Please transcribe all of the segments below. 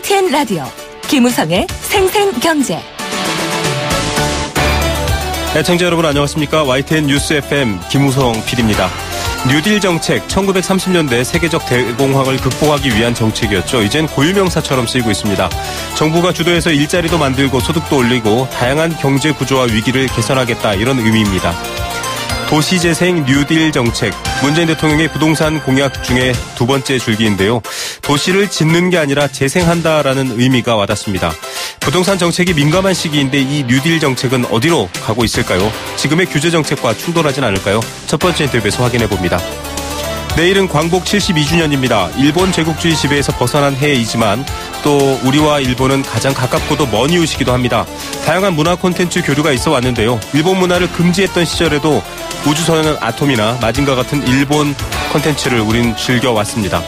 YTN 라디오 김우성의 생생경제. 애청자 여러분 안녕하십니까? YTN 뉴스 FM 김우성 PD입니다. 뉴딜 정책, 1930년대 세계적 대공황을 극복하기 위한 정책이었죠. 이젠 고유명사처럼 쓰이고 있습니다. 정부가 주도해서 일자리도 만들고 소득도 올리고 다양한 경제 구조와 위기를 개선하겠다, 이런 의미입니다. 도시재생 뉴딜 정책, 문재인 대통령의 부동산 공약 중에 두 번째 줄기인데요. 도시를 짓는 게 아니라 재생한다라는 의미가 와닿습니다. 부동산 정책이 민감한 시기인데 이 뉴딜 정책은 어디로 가고 있을까요? 지금의 규제 정책과 충돌하진 않을까요? 첫 번째 인터뷰에서 확인해봅니다. 내일은 광복 72주년입니다. 일본 제국주의 지배에서 벗어난 해이지만 또 우리와 일본은 가장 가깝고도 먼 이웃이기도 합니다. 다양한 문화 콘텐츠 교류가 있어 왔는데요. 일본 문화를 금지했던 시절에도 우주선은 아톰이나 마징가 같은 일본 콘텐츠를 우린 즐겨왔습니다.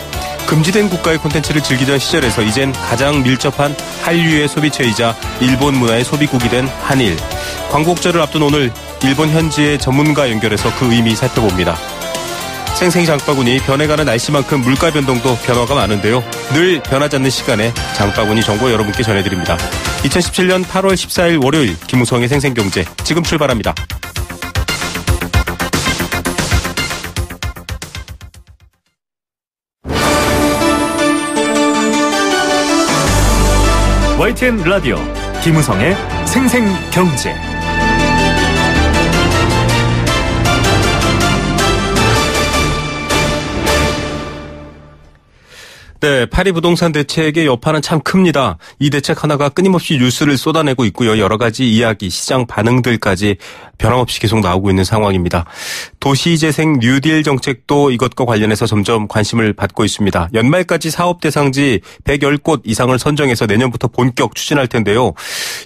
금지된 국가의 콘텐츠를 즐기던 시절에서 이젠 가장 밀접한 한류의 소비처이자 일본 문화의 소비국이 된 한일. 광복절을 앞둔 오늘 일본 현지의 전문가 연결해서 그 의미 살펴봅니다. 생생 장바구니, 변해가는 날씨만큼 물가 변동도 변화가 많은데요. 늘 변하지 않는 시간에 장바구니 정보 여러분께 전해드립니다. 2017년 8월 14일 월요일 김우성의 생생경제 지금 출발합니다. YTN 라디오 김우성의 생생경제. 네, 파리 부동산 대책의 여파는 참 큽니다. 이 대책 하나가 끊임없이 뉴스를 쏟아내고 있고요. 여러 가지 이야기, 시장 반응들까지 변함없이 계속 나오고 있는 상황입니다. 도시재생 뉴딜 정책도 이것과 관련해서 점점 관심을 받고 있습니다. 연말까지 사업 대상지 110곳 이상을 선정해서 내년부터 본격 추진할 텐데요.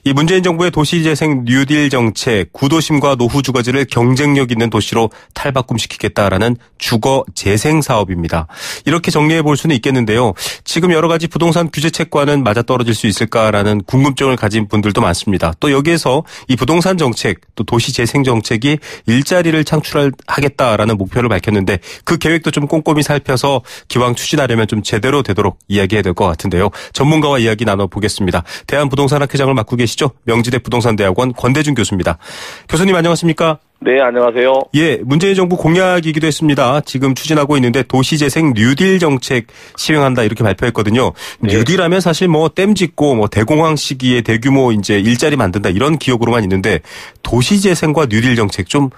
이 문재인 정부의 도시재생 뉴딜 정책, 구도심과 노후 주거지를 경쟁력 있는 도시로 탈바꿈시키겠다라는 주거 재생 사업입니다. 이렇게 정리해 볼 수는 있겠는데요. 지금 여러 가지 부동산 규제책과는 맞아떨어질 수 있을까라는 궁금증을 가진 분들도 많습니다. 또 여기에서 이 부동산 정책, 또 도시 재생 정책이 일자리를 창출하겠다라는 목표를 밝혔는데 그 계획도 좀 꼼꼼히 살펴서 기왕 추진하려면 좀 제대로 되도록 이야기해야 될 것 같은데요. 전문가와 이야기 나눠보겠습니다. 대한부동산학회장을 맡고 계시죠? 명지대 부동산대학원 권대중 교수입니다. 교수님 안녕하십니까? 네, 안녕하세요. 예, 문재인 정부 공약이기도 했습니다. 지금 추진하고 있는데 도시재생 뉴딜 정책 시행한다 이렇게 발표했거든요. 네. 뉴딜하면 사실 뭐 댐 짓고 대공황 시기에 대규모 이제 일자리 만든다 이런 기억으로만 있는데 도시재생과 뉴딜 정책 좀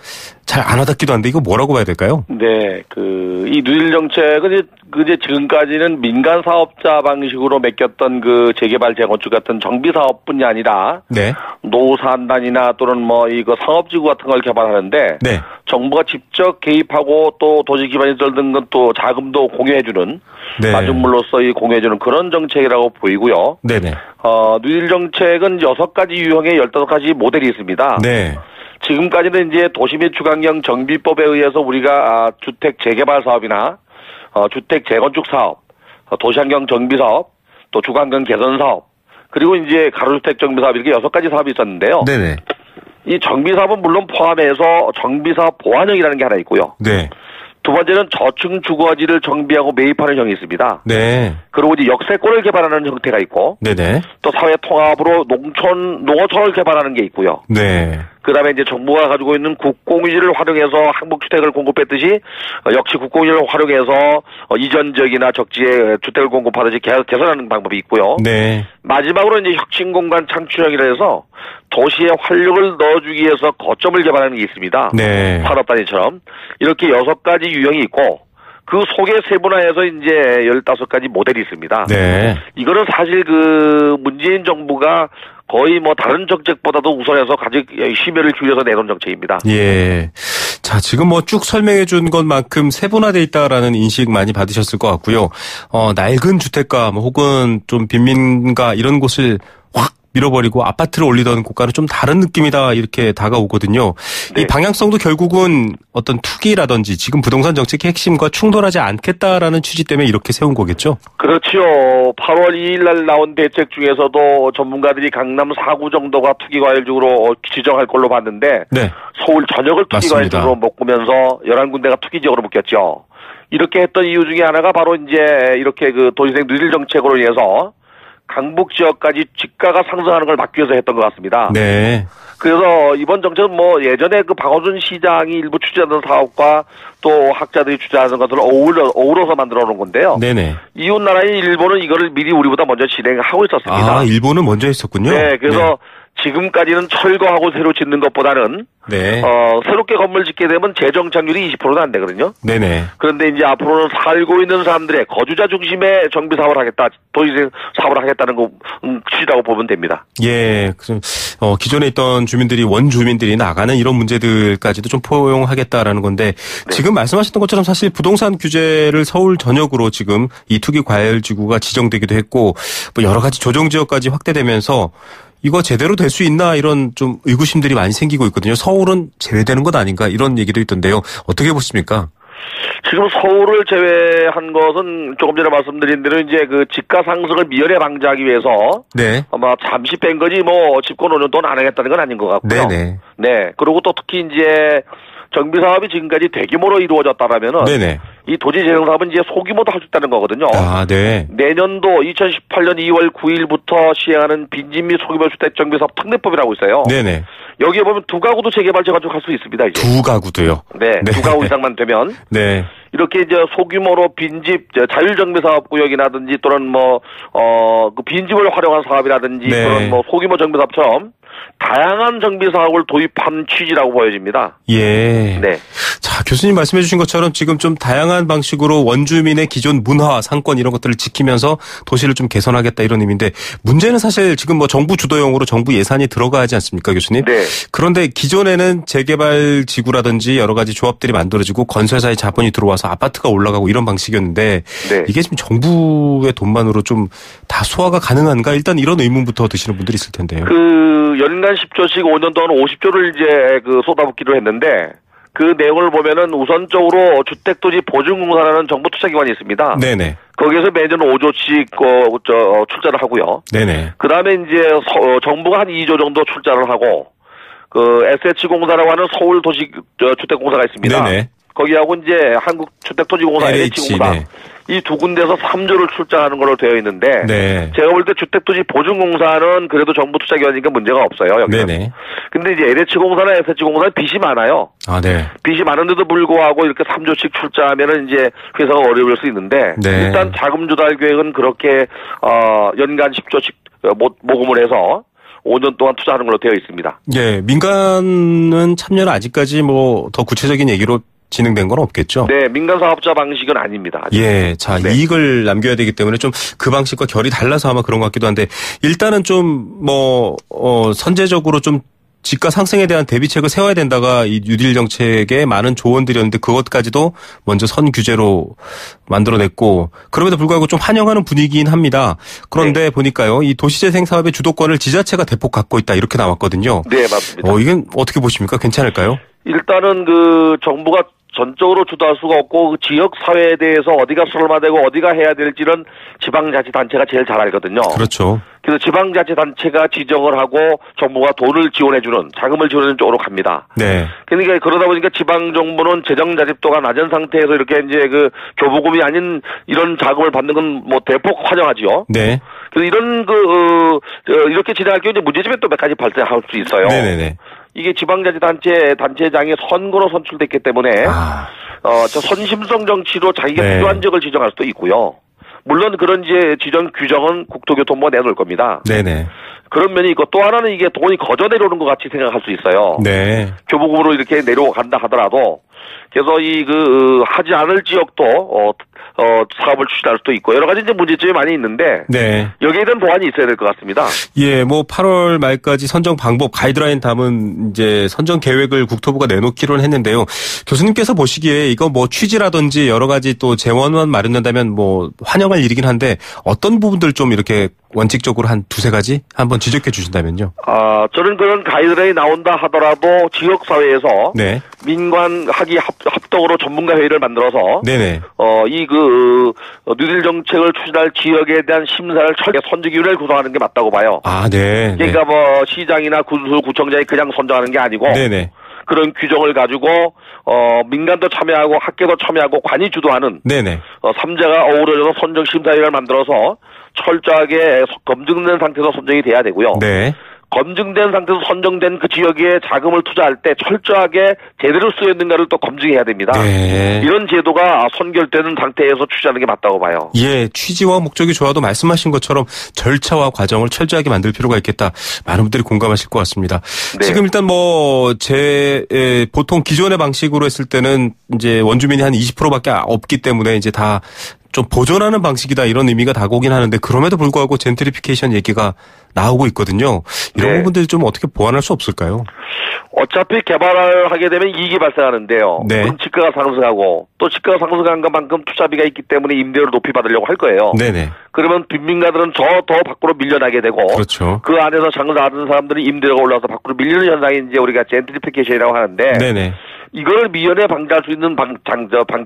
잘 안 와닿기도 한데 이거 뭐라고 봐야 될까요? 네, 이 뉴딜 정책은 이제 지금까지는 민간 사업자 방식으로 맡겼던 그 재개발 재건축 같은 정비 사업뿐이 아니라 네. 노산단이나 또는 이거 상업지구 같은 걸 개발하는데 네. 정부가 직접 개입하고 또 도시 기반 시설 등 또 자금도 공유해주는 네. 마중물로서 공유해주는 그런 정책이라고 보이고요. 네네. 뉴딜 정책은 6가지 유형의 15가지 모델이 있습니다. 네. 지금까지는 이제 도시 및 주거환경 정비법에 의해서 우리가 주택 재개발 사업이나 주택 재건축 사업, 도시환경 정비 사업, 또 주거환경 개선 사업, 그리고 이제 가로주택 정비 사업 이렇게 6가지 사업이 있었는데요. 네네. 이 정비 사업은 물론 포함해서 정비 사업 보완형이라는 게 하나 있고요. 네. 두 번째는 저층 주거지를 정비하고 매입하는 형이 있습니다. 네. 그리고 이제 역세권을 개발하는 형태가 있고, 네네. 또 사회 통합으로 농어촌을 개발하는 게 있고요. 네. 그다음에 이제 정부가 가지고 있는 국공유지를 활용해서 한국주택을 공급했듯이 역시 국공유지를 활용해서 이전 지역이나 적지에 주택을 공급하듯이 개선하는 방법이 있고요. 네. 마지막으로 이제 혁신공간 창출형이라 해서 도시에 활력을 넣어주기 위해서 거점을 개발하는 게 있습니다. 네. 산업단지처럼 이렇게 6가지 유형이 있고 그 속에 세분화해서 이제 15가지 모델이 있습니다. 네. 이거는 사실 문재인 정부가 거의 다른 정책보다도 우선해서 가장 심혈을 기울여서 내놓은 정책입니다. 예. 자, 지금 쭉 설명해 준 것만큼 세분화되어 있다라는 인식 많이 받으셨을 것 같고요. 낡은 주택가 혹은 좀 빈민가 이런 곳을 확 밀어버리고 아파트를 올리던 곳과는 좀 다른 느낌이다 이렇게 다가오거든요. 네. 이 방향성도 결국은 어떤 투기라든지 지금 부동산 정책의 핵심과 충돌하지 않겠다라는 취지 때문에 이렇게 세운 거겠죠? 그렇죠. 8월 2일 날 나온 대책 중에서도 전문가들이 강남 4구 정도가 투기과열지구로 지정할 걸로 봤는데 네. 서울 전역을 투기과열지구로 묶으면서 11군데가 투기지역으로 묶였죠. 이렇게 했던 이유 중에 하나가 바로 이제 이렇게 도시재생 뉴딜 정책으로 인해서 강북 지역까지 집가가 상승하는 걸 막기 위해서 했던 것 같습니다. 네. 그래서 이번 정책은 뭐 예전에 그 박원순 시장이 일부 추진하던 사업과 또 학자들이 추진하는 것들을 어우러서 만들어 놓은 건데요. 네네. 이웃 나라인 일본은 이거를 미리 우리보다 먼저 진행하고 있었습니다. 아, 일본은 먼저 했었군요. 네, 그래서 지금까지는 철거하고 새로 짓는 것보다는 네. 새롭게 건물 짓게 되면 재정착률이 20%도 안 되거든요. 네네. 그런데 이제 앞으로는 살고 있는 사람들의 거주자 중심의 정비 사업을 하겠다, 도시 사업을 하겠다는 거 취지라고 보면 됩니다. 예, 기존에 있던 주민들이 원주민들이 나가는 이런 문제들까지도 좀 포용하겠다라는 건데 네. 지금 말씀하셨던 것처럼 사실 부동산 규제를 서울 전역으로 지금 이 투기 과열 지구가 지정되기도 했고 뭐 여러 가지 조정 지역까지 확대되면서 이거 제대로 될 수 있나 이런 좀 의구심들이 많이 생기고 있거든요. 서울은 제외되는 것 아닌가 이런 얘기도 있던데요. 어떻게 보십니까? 지금 서울을 제외한 것은 조금 전에 말씀드린 대로 이제 그 집가 상승을 미연에 방지하기 위해서 네. 아마 잠시 뺀 거지 뭐 집권 5년 동안 안 하겠다는 건 아닌 것 같고요. 네네. 네. 그리고 또 특히 이제 정비 사업이 지금까지 대규모로 이루어졌다라면은 네네. 이 도시 재생 사업은 이제 소규모도 할 수 있다는 거거든요. 아, 네. 내년도 2018년 2월 9일부터 시행하는 빈집 및 소규모 주택 정비 사업 특례법이라고 있어요. 네네. 여기에 보면 두 가구도 재개발 재건축할 수 있습니다. 이제. 두 가구도요. 네, 두 가구 이상만 되면 네. 이렇게 이제 소규모로 빈집 자율정비 사업 구역이라든지 또는 그 빈집을 활용한 사업이라든지 네. 또는 뭐 소규모 정비 사업처럼 다양한 정비 사업을 도입한 취지라고 보여집니다. 예. 네. 자, 교수님 말씀해 주신 것처럼 지금 좀 다양한 방식으로 원주민의 기존 문화, 상권 이런 것들을 지키면서 도시를 좀 개선하겠다 이런 의미인데 문제는 사실 지금 뭐 정부 주도형으로 정부 예산이 들어가야 하지 않습니까, 교수님? 네. 그런데 기존에는 재개발 지구라든지 여러 가지 조합들이 만들어지고 건설사의 자본이 들어와서 아파트가 올라가고 이런 방식이었는데 네. 이게 지금 정부의 돈만으로 좀 다 소화가 가능한가? 일단 이런 의문부터 드시는 분들이 있을 텐데요. 연간 10조씩 5년 동안 50조를 이제 쏟아붓기로 했는데 그 내용을 보면은 우선적으로 주택도시 보증공사라는 정부 투자기관이 있습니다. 네네. 거기에서 매년 5조씩 출자를 하고요. 네네. 그 다음에 이제 정부가 한 2조 정도 출자를 하고 SH공사라고 하는 서울도시주택공사가 있습니다. 네네. 거기하고 이제 한국주택토지공사, LH공사 네. 이 두 군데에서 3조를 출자하는 걸로 되어 있는데 네. 제가 볼 때 주택도시보증공사는 그래도 정부 투자기관이니까 문제가 없어요. 여기는. 네네. 근데 이제 LH공사나 SH공사는 빚이 많아요. 아, 네. 빚이 많은데도 불구하고 이렇게 3조씩 출자하면은 이제 회사가 어려울 수 있는데 네. 일단 자금 조달 계획은 그렇게 연간 10조씩 모금을 해서 5년 동안 투자하는 걸로 되어 있습니다. 예, 민간은 참여는 아직까지 뭐 더 구체적인 얘기로 진행된 건 없겠죠? 네, 민간 사업자 방식은 아닙니다. 아직. 예, 자, 네. 이익을 남겨야 되기 때문에 좀 그 방식과 결이 달라서 아마 그런 것 같기도 한데 일단은 좀 선제적으로 좀 집가 상승에 대한 대비책을 세워야 된다가 이 뉴딜 정책에 많은 조언들이었는데 그것까지도 먼저 선 규제로 만들어냈고 그럼에도 불구하고 좀 환영하는 분위기긴 합니다. 그런데 네. 보니까요, 이 도시재생 사업의 주도권을 지자체가 대폭 갖고 있다 이렇게 나왔거든요. 네, 맞습니다. 이건 어떻게 보십니까? 괜찮을까요? 일단은 정부가 전적으로 주도할 수가 없고 그 지역 사회에 대해서 어디가 수렴화되고 어디가 해야 될지는 지방자치단체가 제일 잘 알거든요. 그렇죠. 그래서 지방자치단체가 지정을 하고 정부가 돈을 지원해주는 자금을 지원하는 쪽으로 갑니다. 네. 그러니까 그러다 보니까 지방정부는 재정자립도가 낮은 상태에서 이렇게 이제 교부금이 아닌 이런 자금을 받는 건 뭐 대폭 환영하죠. 네. 그래서 이런 이렇게 진행할 경우에 문제점이 또 몇 가지 발생할 수 있어요. 네네네. 이게 지방자치단체장이 선거로 선출됐기 때문에 선심성 정치로 자기가 네. 필요한 지역을 지정할 수도 있고요. 물론 그런 이제 지정 규정은 국토교통부가 내놓을 겁니다. 네네. 그런 면이 있고 또 하나는 이게 돈이 거저 내려오는 것 같이 생각할 수 있어요. 네. 교부금으로 이렇게 내려간다 하더라도 그래서 하지 않을 지역도 사업을 추진할 수도 있고 여러 가지 이제 문제점이 많이 있는데 네. 여기에 대한 보완이 있어야 될 것 같습니다. 예, 8월 말까지 선정 방법 가이드라인 담은 이제 선정 계획을 국토부가 내놓기로는 했는데요. 교수님께서 보시기에 이거 취지라든지 여러 가지 또 재원만 마련된다면 환영할 일이긴 한데 어떤 부분들 좀 이렇게 원칙적으로 한 두세 가지 한번 지적해 주신다면요. 저는 그런 가이드라인이 나온다 하더라도 지역사회에서 네. 민관 학위 합동으로 전문가 회의를 만들어서 네네. 뉴딜 정책을 추진할 지역에 대한 심사를 선정위원회를 구성하는 게 맞다고 봐요. 아, 네. 그러니까 시장이나 구청장이 그냥 선정하는 게 아니고 네네. 그런 규정을 가지고 민간도 참여하고 학계도 참여하고 관이 주도하는 네네. 3자가 어우러져서 선정심사위를 만들어서 철저하게 검증된 상태에서 선정이 돼야 되고요. 네. 검증된 상태에서 선정된 그 지역에 자금을 투자할 때 철저하게 제대로 쓰였는가를 또 검증해야 됩니다. 네. 이런 제도가 선결되는 상태에서 취재하는 게 맞다고 봐요. 예, 취지와 목적이 좋아도 말씀하신 것처럼 절차와 과정을 철저하게 만들 필요가 있겠다. 많은 분들이 공감하실 것 같습니다. 네. 지금 일단 보통 기존의 방식으로 했을 때는 이제 원주민이 한 20%밖에 없기 때문에 이제 다 좀 보존하는 방식이다 이런 의미가 다가오긴 하는데 그럼에도 불구하고 젠트리피케이션 얘기가 나오고 있거든요. 이런 네. 부분들 좀 어떻게 보완할 수 없을까요? 어차피 개발을 하게 되면 이익이 발생하는데요. 네. 그럼 지가가 상승하고 또 지가가 상승한 것만큼 투자비가 있기 때문에 임대료를 높이 받으려고 할 거예요. 네네. 그러면 빈민가들은 더 밖으로 밀려나게 되고 그렇죠. 그 안에서 장사하는 사람들은 임대료가 올라서 밖으로 밀리는 현상이 이제 우리가 젠트리피케이션이라고 하는데 네네. 이걸 미연에 방지할 수 있는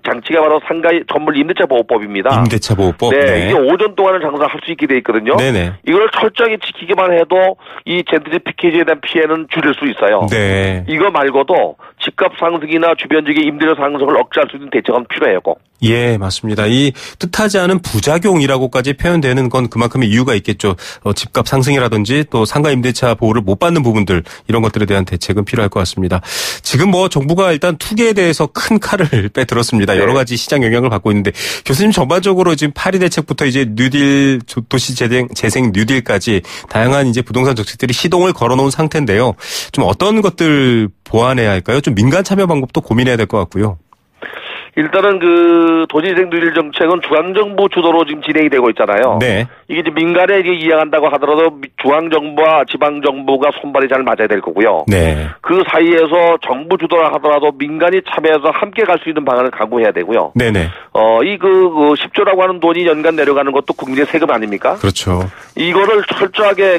장치가 바로 상가의 건물 임대차 보호법입니다. 임대차 보호법. 네, 이게 5년 동안은 장사를 할 수 있게 돼 있거든요. 네네. 이걸 철저하게 지키기만 해도 이 젠트리피케이션에 대한 피해는 줄일 수 있어요. 네. 이거 말고도 집값 상승이나 주변 지역의 임대료 상승을 억제할 수 있는 대책은 필요해요, 꼭. 예, 맞습니다. 이 뜻하지 않은 부작용이라고까지 표현되는 건 그만큼의 이유가 있겠죠. 집값 상승이라든지 또 상가 임대차 보호를 못 받는 부분들 이런 것들에 대한 대책은 필요할 것 같습니다. 지금 정부가 일단 투기에 대해서 큰 칼을 빼들었습니다. 여러 가지 시장 영향을 받고 있는데 교수님 전반적으로 지금 파리 대책부터 이제 뉴딜 도시 재생 뉴딜까지 다양한 이제 부동산 정책들이 시동을 걸어놓은 상태인데요. 좀 어떤 것들 보완해야 할까요? 좀 민간 참여 방법도 고민해야 될 것 같고요. 일단은 그 도시재생 뉴딜 정책은 중앙정부 주도로 지금 진행이 되고 있잖아요. 네. 이게 이제 민간에 이양한다고 하더라도 중앙정부와 지방정부가 손발이 잘 맞아야 될 거고요. 네. 그 사이에서 정부 주도라 하더라도 민간이 참여해서 함께 갈 수 있는 방안을 강구해야 되고요. 네네. 이 10조라고 하는 돈이 연간 내려가는 것도 국민의 세금 아닙니까? 그렇죠. 이거를 철저하게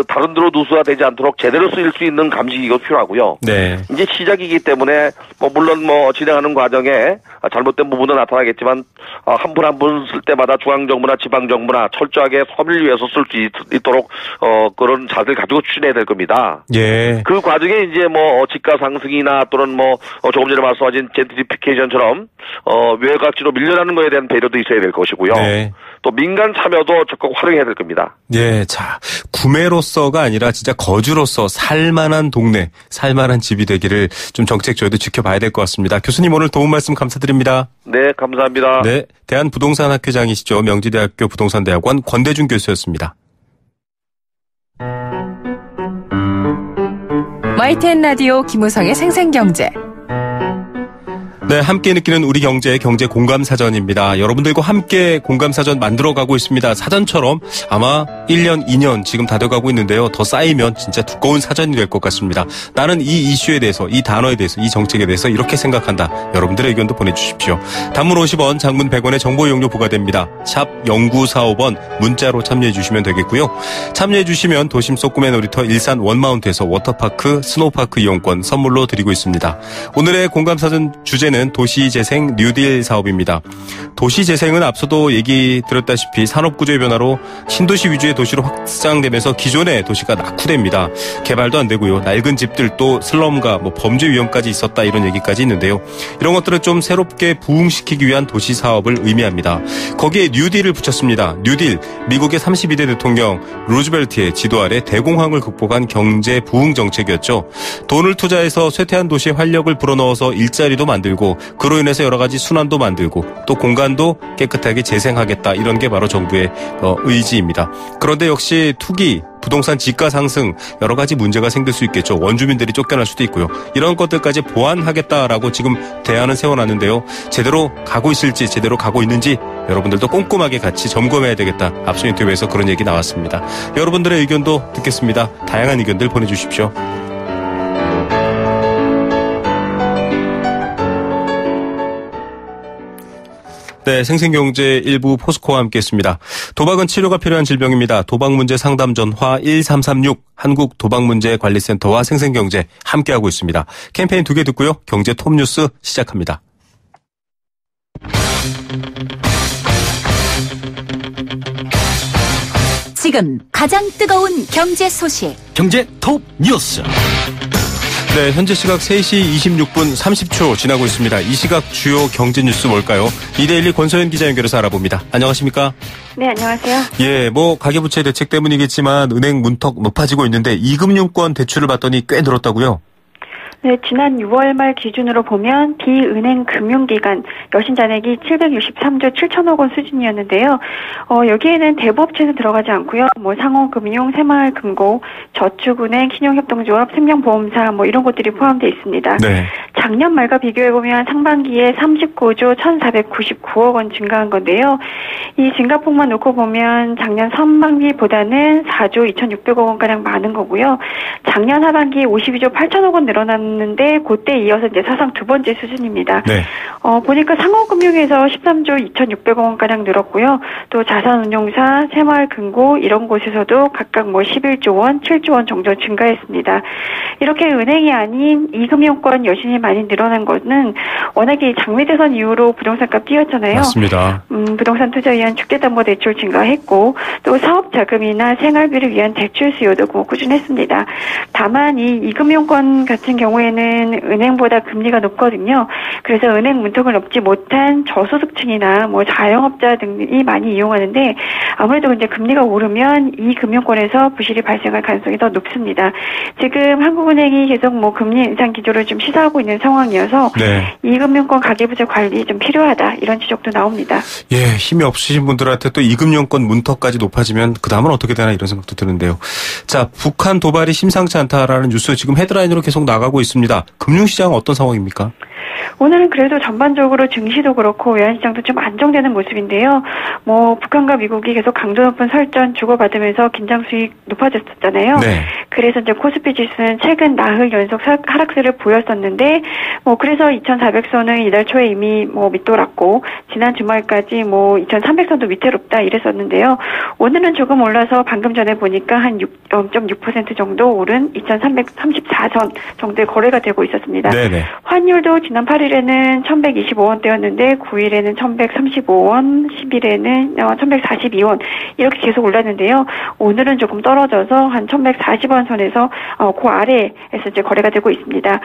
다른 데로 누수화되지 않도록 제대로 쓰일 수 있는 감식이 이거 필요하고요. 네. 이제 시작이기 때문에 물론 진행하는 과정에 잘못된 부분도 나타나겠지만 한 분 한 분 쓸 때마다 중앙정부나 지방정부나 철저하게 서민을 위해서 쓸 수 있도록 그런 자세를 가지고 추진해야 될 겁니다. 예. 그 과정에 이제 집가 상승이나 또는 조금 전에 말씀하신 젠트리피케이션처럼 외곽지로 밀려나는 거에 대한 배려도 있어야 될 것이고요. 네. 또 민간 참여도 적극 활용해야 될 겁니다. 예, 자, 구매로서가 아니라 진짜 거주로서 살만한 동네, 살만한 집이 되기를 좀 정책 저희도 지켜봐야 될 것 같습니다. 교수님 오늘 도움 말씀 감사드립니다. 네, 감사합니다. 네, 대한부동산학회장이시죠. 명지대학교 부동산대학원 권대중 교수였습니다. YTN 라디오 김우성의 생생경제. 네, 함께 느끼는 우리 경제 공감사전입니다. 여러분들과 함께 공감사전 만들어가고 있습니다. 사전처럼 아마 1년, 2년 지금 다 돼가고 있는데요. 더 쌓이면 진짜 두꺼운 사전이 될 것 같습니다. 나는 이 이슈에 대해서, 이 단어에 대해서, 이 정책에 대해서 이렇게 생각한다. 여러분들의 의견도 보내주십시오. 단문 50원, 장문 100원의 정보 이용료 부과됩니다. 샵 0945번 문자로 참여해 주시면 되겠고요. 참여해 주시면 도심 속 꿈의 놀이터 일산 원마운트에서 워터파크, 스노우파크 이용권 선물로 드리고 있습니다. 오늘의 공감사전 주제는 도시재생 뉴딜 사업입니다. 도시재생은 앞서도 얘기 드렸다시피 산업구조의 변화로 신도시 위주의 도시로 확장되면서 기존의 도시가 낙후됩니다. 개발도 안 되고요. 낡은 집들도 슬럼과 범죄 위험까지 있었다 이런 얘기까지 있는데요. 이런 것들을 좀 새롭게 부흥시키기 위한 도시 사업을 의미합니다. 거기에 뉴딜을 붙였습니다. 뉴딜, 미국의 32대 대통령 루즈벨트의 지도 아래 대공황을 극복한 경제 부흥 정책이었죠. 돈을 투자해서 쇠퇴한 도시에 활력을 불어넣어서 일자리도 만들고 그로 인해서 여러 가지 순환도 만들고 또 공간도 깨끗하게 재생하겠다 이런 게 바로 정부의 의지입니다. 그런데 역시 투기, 부동산 지가 상승 여러 가지 문제가 생길 수 있겠죠. 원주민들이 쫓겨날 수도 있고요. 이런 것들까지 보완하겠다라고 지금 대안을 세워놨는데요. 제대로 가고 있을지 제대로 가고 있는지 여러분들도 꼼꼼하게 같이 점검해야 되겠다. 앞서 인터뷰에서 그런 얘기 나왔습니다. 여러분들의 의견도 듣겠습니다. 다양한 의견들 보내주십시오. 네, 생생경제 일부 포스코와 함께했습니다. 도박은 치료가 필요한 질병입니다. 도박문제 상담 전화 1336 한국도박문제관리센터와 생생경제 함께하고 있습니다. 캠페인 2개 듣고요. 경제 톱뉴스 시작합니다. 지금 가장 뜨거운 경제 소식. 경제 톱 뉴스. 네, 현재 시각 3시 26분 30초 지나고 있습니다. 이 시각 주요 경제 뉴스 뭘까요? 이데일리 권소연 기자 연결해서 알아봅니다. 안녕하십니까? 네, 안녕하세요. 예, 가계부채 대책 때문이겠지만 은행 문턱 높아지고 있는데 이금융권 대출을 받더니 꽤 늘었다고요? 네, 지난 6월 말 기준으로 보면 비은행 금융기관 여신 잔액이 763조 7천억 원 수준이었는데요. 여기에는 대부업체는 들어가지 않고요. 상호금융, 새마을금고, 저축은행, 신용협동조합, 생명보험사 이런 것들이 포함되어 있습니다. 네. 작년 말과 비교해보면 상반기에 39조 1,499억 원 증가한 건데요. 이 증가폭만 놓고 보면 작년 상반기보다는 4조 2,600억 원가량 많은 거고요. 작년 하반기 52조 8천억 원 늘어났는데 그때 이어서 이제 사상 두 번째 수준입니다. 네. 보니까 상호금융에서 13조 2,600억 원가량 늘었고요. 또 자산운용사, 새마을금고 이런 곳에서도 각각 11조 원, 7조 원 정도 증가했습니다. 이렇게 은행이 아닌 이금융권 여신이 많이 늘어난 것은 워낙에 장외대선 이후로 부동산값 뛰었잖아요. 맞습니다. 부동산 투자에 의한 주택담보대출 증가했고 또 사업자금이나 생활비를 위한 대출 수요도 꾸준했습니다. 다만 이 이금융권 같은 경우에는 은행보다 금리가 높거든요. 그래서 은행 문턱을 넘지 못한 저소득층이나 자영업자 등이 많이 이용하는데 아무래도 이제 금리가 오르면 이 금융권에서 부실이 발생할 가능성이 더 높습니다. 지금 한국은행이 계속 금리 인상 기조를 좀 시사하고 있는 상황이어서 네. 이 금융권 가계부채 관리 좀 필요하다 이런 지적도 나옵니다. 예, 힘이 없으신 분들한테 또 이금융권 문턱까지 높아지면 그 다음은 어떻게 되나 이런 생각도 드는데요. 자, 북한 도발이 심상치 않다라는 뉴스 지금 헤드라인으로 계속 나가고 있습니다. 금융시장은 어떤 상황입니까? 오늘은 그래도 전반적으로 증시도 그렇고 외환시장도 좀 안정되는 모습인데요. 북한과 미국이 계속 강도 높은 설전 주고받으면서 긴장 수익 높아졌었잖아요. 네. 그래서 이제 코스피 지수는 최근 나흘 연속 하락세를 보였었는데, 그래서 2,400선은 이달 초에 이미 밑돌았고, 지난 주말까지 2,300선도 위태롭다 이랬었는데요. 오늘은 조금 올라서 방금 전에 보니까 한 0.6% 정도 오른 2,334선 정도의 거래가 되고 있었습니다. 네네. 환율도 지난 8일에는 1,125원대였는데 9일에는 1,135원, 10일에는 1,142원 이렇게 계속 올랐는데요. 오늘은 조금 떨어져서 한 1,140원 선에서 그 아래에서 이제 거래가 되고 있습니다.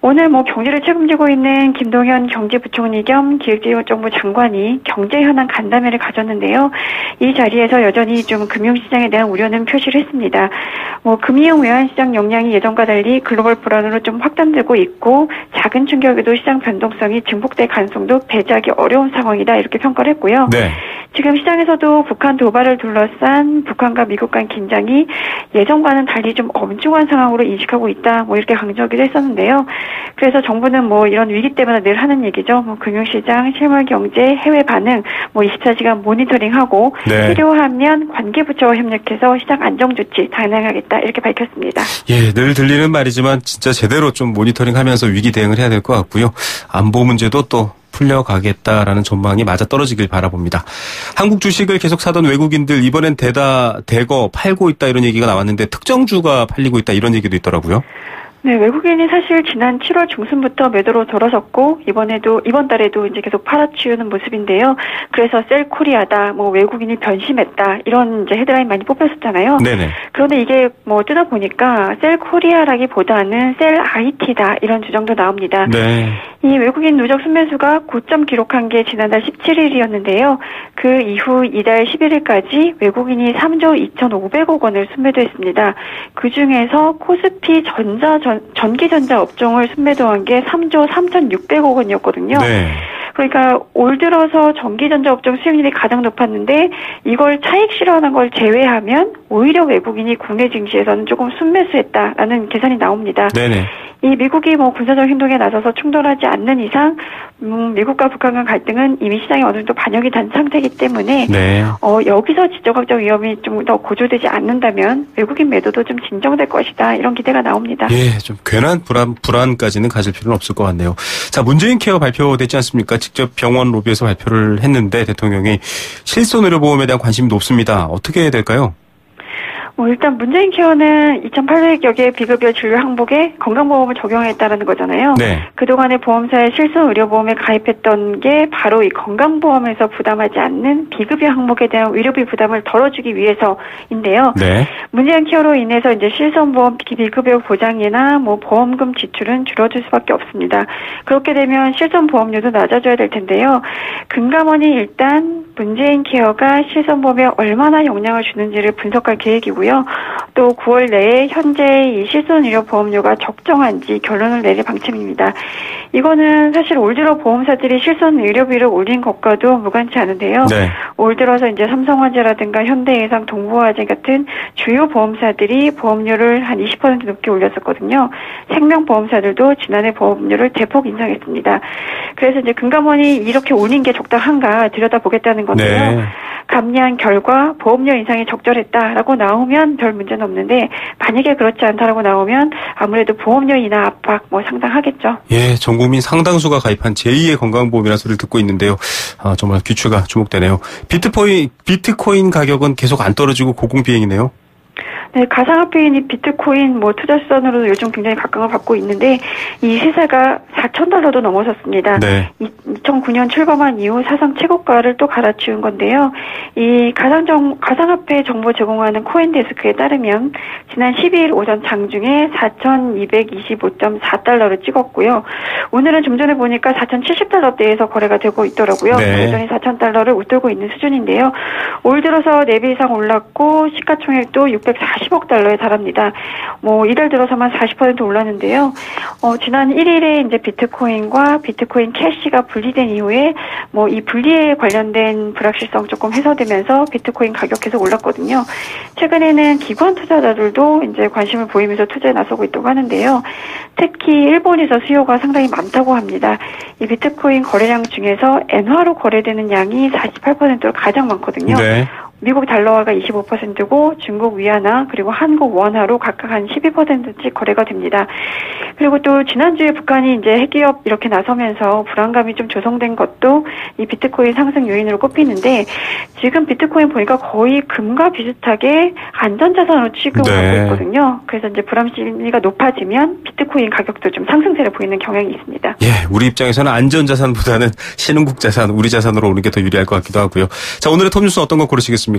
오늘 경제를 책임지고 있는 김동연 경제부총리 겸 기획재정부 장관이 경제 현안 간담회를 가졌는데요. 이 자리에서 여전히 좀 금융시장에 대한 우려는 표시를 했습니다. 금융 외환시장 역량이 예전과 달리 글로벌 불안으로 좀 확단되고 있고 작은 충격에도 시장 변동성이 증폭될 가능성도 배제하기 어려운 상황이다 이렇게 평가를 했고요. 네. 지금 시장에서도 북한 도발을 둘러싼 북한과 미국 간 긴장이 예전과는 달리 좀 엄중한 상황으로 인식하고 있다 이렇게 강조하기도 했었는데요. 그래서 정부는 이런 위기 때마다 늘 하는 얘기죠. 금융시장, 실물경제, 해외 반응 24시간 모니터링하고 네. 필요하면 관계부처와 협력해서 시장 안정조치 단행하겠다 이렇게 밝혔습니다. 예, 늘 들리는 말이지만 진짜 제대로 좀 모니터링하면서 위기 대응을 해야 될 것 같고요. 안보 문제도 또 풀려가겠다라는 전망이 맞아떨어지길 바라봅니다. 한국 주식을 계속 사던 외국인들 이번엔 대거 팔고 있다 이런 얘기가 나왔는데 특정주가 팔리고 있다 이런 얘기도 있더라고요. 네, 외국인이 사실 지난 7월 중순부터 매도로 돌아섰고 이번 달에도 이제 계속 팔아치우는 모습인데요. 그래서 셀코리아다, 외국인이 변심했다 이런 이제 헤드라인 많이 뽑혔었잖아요. 네네. 그런데 이게 뜯어보니까 셀코리아라기보다는 셀IT다 이런 주장도 나옵니다. 네. 이 외국인 누적 순매수가 고점 기록한 게 지난달 17일이었는데요. 그 이후 이달 11일까지 외국인이 3조 2,500억 원을 순매도했습니다. 그 중에서 코스피 전기전자 업종을 순매도한 게 3조 3,600억 원이었거든요. 네. 그러니까 올 들어서 전기전자 업종 수익률이 가장 높았는데 이걸 차익 실현한 걸 제외하면 오히려 외국인이 국내 증시에서는 조금 순매수했다라는 계산이 나옵니다. 네네. 이 미국이 군사적 행동에 나서서 충돌하지 않는 이상 미국과 북한 간 갈등은 이미 시장에 어느 정도 반영이 된 상태이기 때문에 네. 여기서 지정학적 위험이 좀 더 고조되지 않는다면 외국인 매도도 좀 진정될 것이다 이런 기대가 나옵니다. 예, 좀 괜한 불안까지는 가질 필요는 없을 것 같네요. 자, 문재인 케어 발표되지 않습니까? 직접 병원 로비에서 발표를 했는데 대통령이 실손의료보험에 대한 관심이 높습니다. 어떻게 해야 될까요? 일단 문재인 케어는 2,800여 개의 비급여 진료 항목에 건강보험을 적용했다라는 거잖아요. 네. 그동안에 보험사에 실손 의료보험에 가입했던 게 바로 이 건강보험에서 부담하지 않는 비급여 항목에 대한 의료비 부담을 덜어주기 위해서인데요. 네. 문재인 케어로 인해서 이제 실손보험 비급여 보장이나 뭐 보험금 지출은 줄어들 수밖에 없습니다. 그렇게 되면 실손보험료도 낮아져야 될 텐데요. 금감원이 일단 문재인 케어가 실손보험에 얼마나 영향을 주는지를 분석할 계획이고요. 또 9월 내에 현재 이 실손의료보험료가 적정한지 결론을 내릴 방침입니다. 이거는 사실 올 들어 보험사들이 실손의료비를 올린 것과도 무관치 않은데요. 네. 올 들어서 이제 삼성화재라든가 현대해상, 동부화재 같은 주요 보험사들이 보험료를 한 20% 높게 올렸었거든요. 생명보험사들도 지난해 보험료를 대폭 인상했습니다. 그래서 이제 금감원이 이렇게 올린 게 적당한가 들여다보겠다는 건데요. 네. 감리한 결과 보험료 인상이 적절했다라고 나오면 별 문제는 없는데 만약에 그렇지 않다라고 나오면 아무래도 보험료 인하 압박 상당하겠죠. 예, 전 국민 상당수가 가입한 제2의 건강보험이라는 소리를 듣고 있는데요. 정말 귀추가 주목되네요. 비트코인 가격은 계속 안 떨어지고 고공비행이네요. 네, 가상화폐인 비트코인 투자수단으로도 요즘 굉장히 각광을 받고 있는데 이 시세가 $4,000도 넘어섰습니다. 네. 2009년 출범한 이후 사상 최고가를 또 갈아치운 건데요. 이 가상화폐 정보 제공하는 코인데스크에 따르면 지난 12일 오전 장중에 $4,225.4를 찍었고요. 오늘은 좀 전에 보니까 $4,070대에서 거래가 되고 있더라고요. 네. 여전히 $4,000를 웃돌고 있는 수준인데요. 올 들어서 4배 이상 올랐고 시가총액도 $640억 달합니다. 이달 들어서만 40% 올랐는데요. 지난 1일에 이제 비트코인과 비트코인 캐시가 분리된 이후에 이 분리에 관련된 불확실성 조금 해소되면서 비트코인 가격 계속 올랐거든요. 최근에는 기관 투자자들도 이제 관심을 보이면서 투자에 나서고 있다고 하는데요. 특히 일본에서 수요가 상당히 많다고 합니다. 이 비트코인 거래량 중에서 엔화로 거래되는 양이 48%로 가장 많거든요. 네. 미국 달러화가 25%고 중국 위안화 그리고 한국 원화로 각각 한 12%씩 거래가 됩니다. 그리고 또 지난주에 북한이 이제 핵기업 이렇게 나서면서 불안감이 좀 조성된 것도 이 비트코인 상승 요인으로 꼽히는데 지금 비트코인 보니까 거의 금과 비슷하게 안전자산으로 취급을 하고 있거든요. 그래서 이제 불안 심리가 높아지면 비트코인 가격도 좀 상승세를 보이는 경향이 있습니다. 예, 우리 입장에서는 안전자산보다는 신흥국 자산, 우리 자산으로 오는 게 더 유리할 것 같기도 하고요. 자, 오늘의 톱뉴스 어떤 거 고르시겠습니까?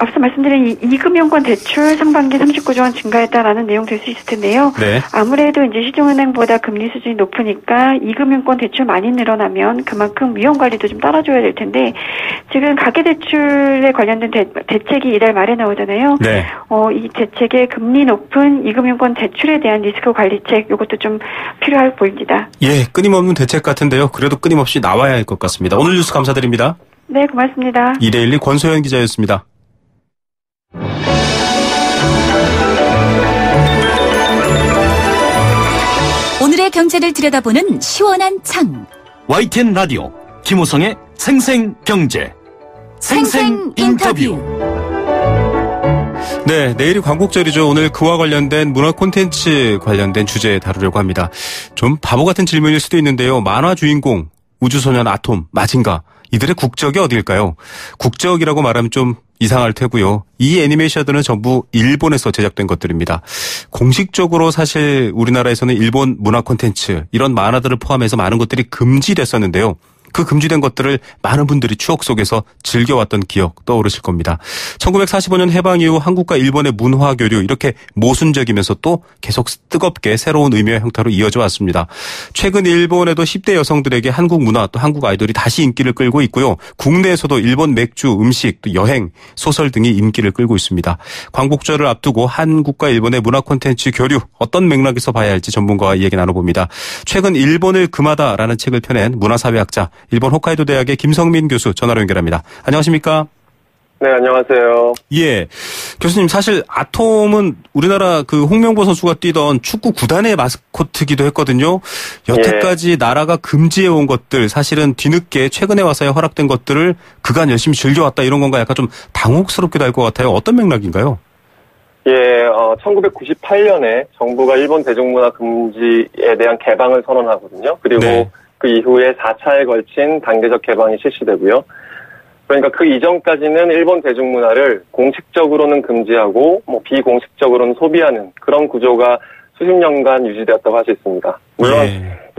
앞서 말씀드린 이금융권 대출 상반기 39조 원 증가했다라는 내용 될 수 있을 텐데요. 네. 아무래도 이제 시중은행보다 금리 수준이 높으니까 이금융권 대출 많이 늘어나면 그만큼 위험 관리도 좀 따라줘야 될 텐데 지금 가계대출에 관련된 대책이 이달 말에 나오잖아요. 네. 이 대책에 금리 높은 이금융권 대출에 대한 리스크 관리책 이것도 좀 필요할 보입니다. 예, 끊임없는 대책 같은데요. 그래도 끊임없이 나와야 할 것 같습니다. 오늘 뉴스 감사드립니다. 네, 고맙습니다. 2대1 권소연 기자였습니다. 오늘의 경제를 들여다보는 시원한 창. YTN 라디오 김호성의 생생경제. 생생인터뷰. 네, 내일이 광복절이죠. 오늘 그와 관련된 문화 콘텐츠 관련된 주제 다루려고 합니다. 좀 바보 같은 질문일 수도 있는데요. 만화 주인공, 우주소년 아톰, 마징가. 이들의 국적이 어디일까요? 국적이라고 말하면 좀 이상할 테고요. 이 애니메이션들은 전부 일본에서 제작된 것들입니다. 공식적으로 사실 우리나라에서는 일본 문화 콘텐츠, 이런 만화들을 포함해서 많은 것들이 금지됐었는데요. 그 금지된 것들을 많은 분들이 추억 속에서 즐겨왔던 기억 떠오르실 겁니다. 1945년 해방 이후 한국과 일본의 문화 교류 이렇게 모순적이면서 또 계속 뜨겁게 새로운 의미와 형태로 이어져 왔습니다. 최근 일본에도 10대 여성들에게 한국 문화 또 한국 아이돌이 다시 인기를 끌고 있고요. 국내에서도 일본 맥주, 음식, 또 여행, 소설 등이 인기를 끌고 있습니다. 광복절을 앞두고 한국과 일본의 문화 콘텐츠 교류 어떤 맥락에서 봐야 할지 전문가와 이야기 나눠봅니다. 최근 일본을 금하다라는 책을 펴낸 문화사회학자 일본 홋카이도 대학의 김성민 교수 전화로 연결합니다. 안녕하십니까? 네, 안녕하세요. 예. 교수님, 사실 아톰은 우리나라 그 홍명보 선수가 뛰던 축구 구단의 마스코트기도 했거든요. 여태까지 나라가 금지해온 것들, 사실은 뒤늦게 최근에 와서야 허락된 것들을 그간 열심히 즐겨왔다 이런 건가 약간 좀 당혹스럽기도 할 것 같아요. 어떤 맥락인가요? 예, 1998년에 정부가 일본 대중문화 금지에 대한 개방을 선언하거든요. 그리고 그 이후에 4차에 걸친 단계적 개방이 실시되고요. 그러니까 그 이전까지는 일본 대중문화를 공식적으로는 금지하고 뭐 비공식적으로는 소비하는 그런 구조가 수십 년간 유지되었다고 할 수 있습니다. 물론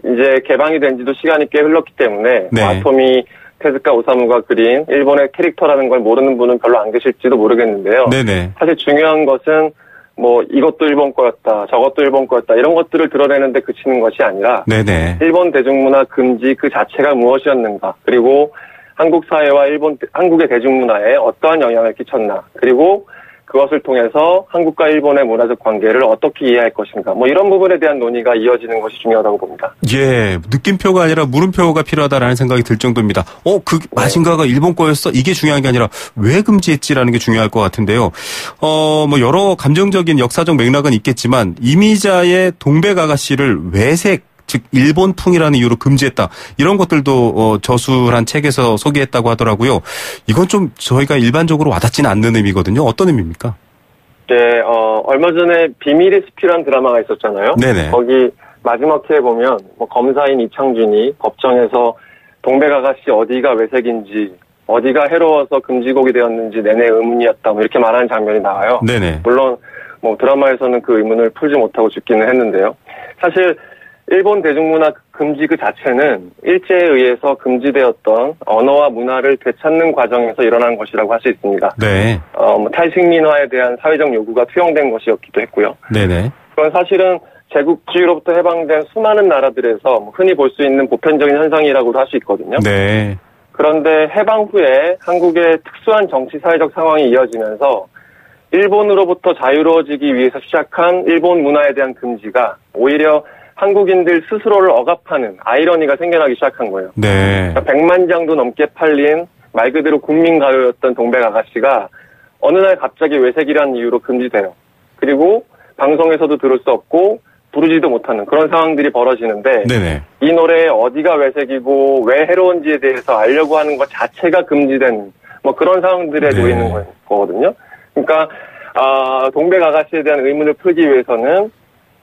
이제 개방이 된 지도 시간이 꽤 흘렀기 때문에 네. 아토미 테즈카 오사무가 그린 일본의 캐릭터라는 걸 모르는 분은 별로 안 계실지도 모르겠는데요. 네네. 사실 중요한 것은 뭐 이것도 일본 거였다, 저것도 일본 거였다 이런 것들을 드러내는 데 그치는 것이 아니라 네네. 일본 대중문화 금지 그 자체가 무엇이었는가, 그리고 한국 사회와 한국의 대중문화에 어떠한 영향을 끼쳤나, 그리고 그것을 통해서 한국과 일본의 문화적 관계를 어떻게 이해할 것인가, 뭐 이런 부분에 대한 논의가 이어지는 것이 중요하다고 봅니다. 예, 느낌표가 아니라 물음표가 필요하다라는 생각이 들 정도입니다. 그 마징가가 일본 거였어? 이게 중요한 게 아니라 왜 금지했지라는 게 중요할 것 같은데요. 뭐 여러 감정적인 역사적 맥락은 있겠지만 이미자의 동백 아가씨를 외색, 즉 일본풍이라는 이유로 금지했다. 이런 것들도 저술한 책에서 소개했다고 하더라고요. 이건 좀 저희가 일반적으로 와닿지는 않는 의미거든요. 어떤 의미입니까? 네, 얼마 전에 비밀의 숲이라는 드라마가 있었잖아요. 네네. 거기 마지막 회에 보면 뭐 검사인 이창준이 법정에서 동백 아가씨 어디가 외색인지, 어디가 해로워서 금지곡이 되었는지 내내 의문이었다, 뭐 이렇게 말하는 장면이 나와요. 네네. 물론 뭐 드라마에서는 그 의문을 풀지 못하고 죽기는 했는데요. 사실 일본 대중문화 금지 그 자체는 일제에 의해서 금지되었던 언어와 문화를 되찾는 과정에서 일어난 것이라고 할 수 있습니다. 네. 뭐 탈식민화에 대한 사회적 요구가 투영된 것이었기도 했고요. 네네. 그건 사실은 제국주의로부터 해방된 수많은 나라들에서 흔히 볼 수 있는 보편적인 현상이라고도 할 수 있거든요. 네. 그런데 해방 후에 한국의 특수한 정치 사회적 상황이 이어지면서 일본으로부터 자유로워지기 위해서 시작한 일본 문화에 대한 금지가 오히려 한국인들 스스로를 억압하는 아이러니가 생겨나기 시작한 거예요. 네. 그러니까 100만 장도 넘게 팔린 말 그대로 국민가요였던 동백 아가씨가 어느 날 갑자기 외색이라는 이유로 금지돼요. 그리고 방송에서도 들을 수 없고 부르지도 못하는 그런 상황들이 벌어지는데 네네. 이 노래의 어디가 외색이고 왜 해로운지에 대해서 알려고 하는 것 자체가 금지된 뭐 그런 상황들에 놓이는 거거든요. 그러니까 동백 아가씨에 대한 의문을 풀기 위해서는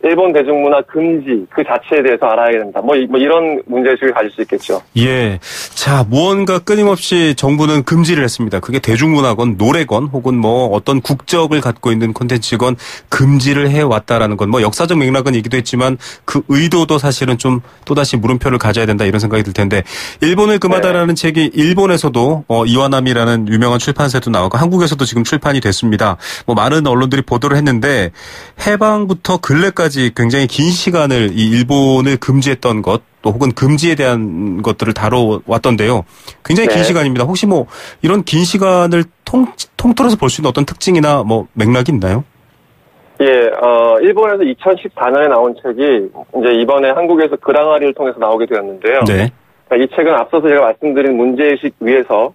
일본 대중문화 금지 그 자체에 대해서 알아야 된다. 뭐 이런 문제의식을 가질 수 있겠죠. 예. 자, 무언가 끊임없이 정부는 금지를 했습니다. 그게 대중문화건 노래건 혹은 뭐 어떤 국적을 갖고 있는 콘텐츠건 금지를 해왔다라는 건 뭐 역사적 맥락은 얘기도 했지만 그 의도도 사실은 좀 또다시 물음표를 가져야 된다 이런 생각이 들 텐데 일본을 금하다라는 책이 일본에서도 이와나미라는 유명한 출판사에도 나오고 한국에서도 지금 출판이 됐습니다. 뭐 많은 언론들이 보도를 했는데 해방부터 근래까지 굉장히 긴 시간을 이 일본을 금지했던 것, 또 혹은 금지에 대한 것들을 다뤄왔던데요. 굉장히 긴 시간입니다. 혹시 뭐 이런 긴 시간을 통틀어서 볼 수 있는 어떤 특징이나 뭐 맥락이 있나요? 예, 일본에서 2014년에 나온 책이 이제 이번에 한국에서 그랑아리를 통해서 나오게 되었는데요. 네. 이 책은 앞서서 제가 말씀드린 문제의식 위에서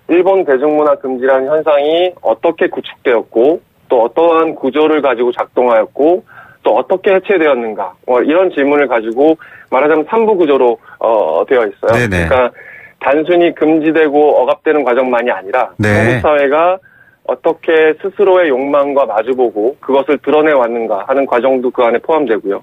일본 대중문화 금지라는 현상이 어떻게 구축되었고 또 어떠한 구조를 가지고 작동하였고 또 어떻게 해체되었는가 이런 질문을 가지고 말하자면 3부 구조로 되어 있어요. 네네. 그러니까 단순히 금지되고 억압되는 과정만이 아니라 한국 사회가 어떻게 스스로의 욕망과 마주보고 그것을 드러내왔는가 하는 과정도 그 안에 포함되고요.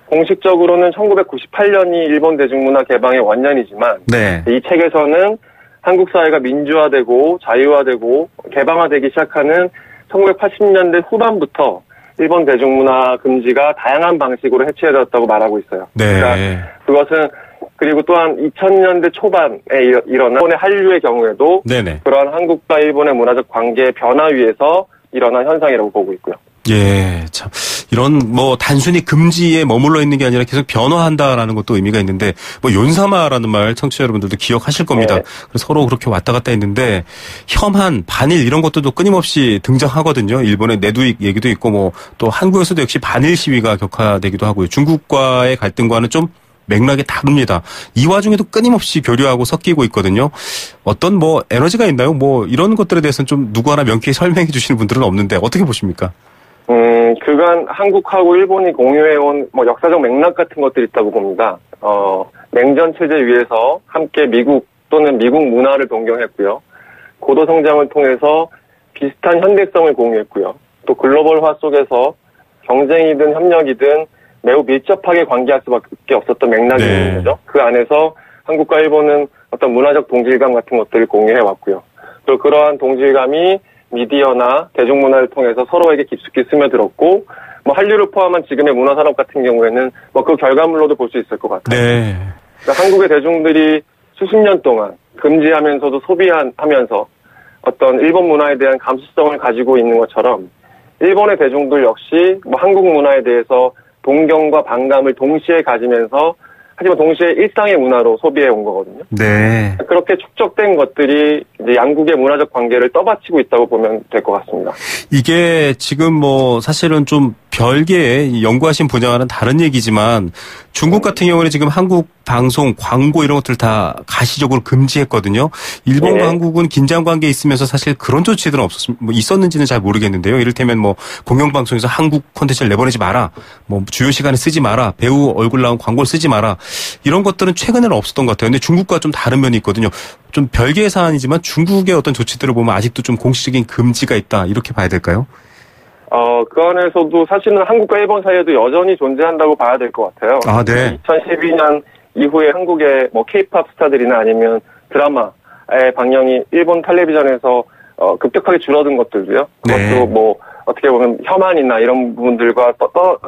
공식적으로는 1998년이 일본 대중문화 개방의 원년이지만 이 책에서는 한국 사회가 민주화되고 자유화되고 개방화되기 시작하는 1980년대 후반부터 일본 대중문화 금지가 다양한 방식으로 해체되었다고 말하고 있어요. 그러니까 그것은 그리고 또한 2000년대 초반에 일어난 일본의 한류의 경우에도 그러한 한국과 일본의 문화적 관계의 변화 위에서 일어난 현상이라고 보고 있고요. 예, 참 이런 뭐 단순히 금지에 머물러 있는 게 아니라 계속 변화한다라는 것도 의미가 있는데 뭐 욘사마라는 말 청취자 여러분들도 기억하실 겁니다. 그래서 서로 그렇게 왔다 갔다 했는데 혐한, 반일 이런 것들도 끊임없이 등장하거든요. 일본의 내두익 얘기도 있고 뭐 또 한국에서도 역시 반일 시위가 격화되기도 하고요. 중국과의 갈등과는 좀 맥락이 다릅니다. 이 와중에도 끊임없이 교류하고 섞이고 있거든요. 어떤 뭐 에너지가 있나요? 뭐 이런 것들에 대해서는 좀 누구 하나 명쾌히 설명해 주시는 분들은 없는데 어떻게 보십니까? 그간 한국하고 일본이 공유해온 뭐 역사적 맥락 같은 것들이 있다고 봅니다. 냉전 체제 위에서 함께 미국 또는 미국 문화를 동경했고요. 고도 성장을 통해서 비슷한 현대성을 공유했고요. 또 글로벌화 속에서 경쟁이든 협력이든 매우 밀접하게 관계할 수밖에 없었던 맥락이 있는 거죠. 그 안에서 한국과 일본은 어떤 문화적 동질감 같은 것들을 공유해 왔고요. 또 그러한 동질감이 미디어나 대중문화를 통해서 서로에게 깊숙이 스며들었고, 한류를 포함한 지금의 문화산업 같은 경우에는 그 결과물로도 볼 수 있을 것 같아요. 네. 그러니까 한국의 대중들이 수십 년 동안 금지하면서도 소비하면서 어떤 일본 문화에 대한 감수성을 가지고 있는 것처럼 일본의 대중들 역시 한국 문화에 대해서 동경과 반감을 동시에 가지면서 하지만 동시에 일상의 문화로 소비해 온 거거든요. 네. 그렇게 축적된 것들이 이제 양국의 문화적 관계를 떠받치고 있다고 보면 될 것 같습니다. 이게 지금 사실은 좀 별개의 연구하신 분야와는 다른 얘기지만 중국 같은 경우는 지금 한국 방송, 광고 이런 것들 다 가시적으로 금지했거든요. 일본과 네. 한국은 긴장 관계에 있으면서 사실 그런 조치들은 있었는지는 잘 모르겠는데요. 이를테면 공영방송에서 한국 콘텐츠를 내보내지 마라. 주요 시간에 쓰지 마라. 배우 얼굴 나온 광고를 쓰지 마라. 이런 것들은 최근에는 없었던 것 같아요. 근데 중국과 좀 다른 면이 있거든요. 좀 별개의 사안이지만 중국의 어떤 조치들을 보면 아직도 좀 공식적인 금지가 있다. 이렇게 봐야 될까요? 그 안에서도 사실은 한국과 일본 사이에도 여전히 존재한다고 봐야 될 것 같아요. 아, 네. 2012년 이후에 한국의 K-팝 스타들이나 아니면 드라마의 방영이 일본 텔레비전에서 급격하게 줄어든 것들도요. 네. 그것도 어떻게 보면 혐한이나 이런 부분들과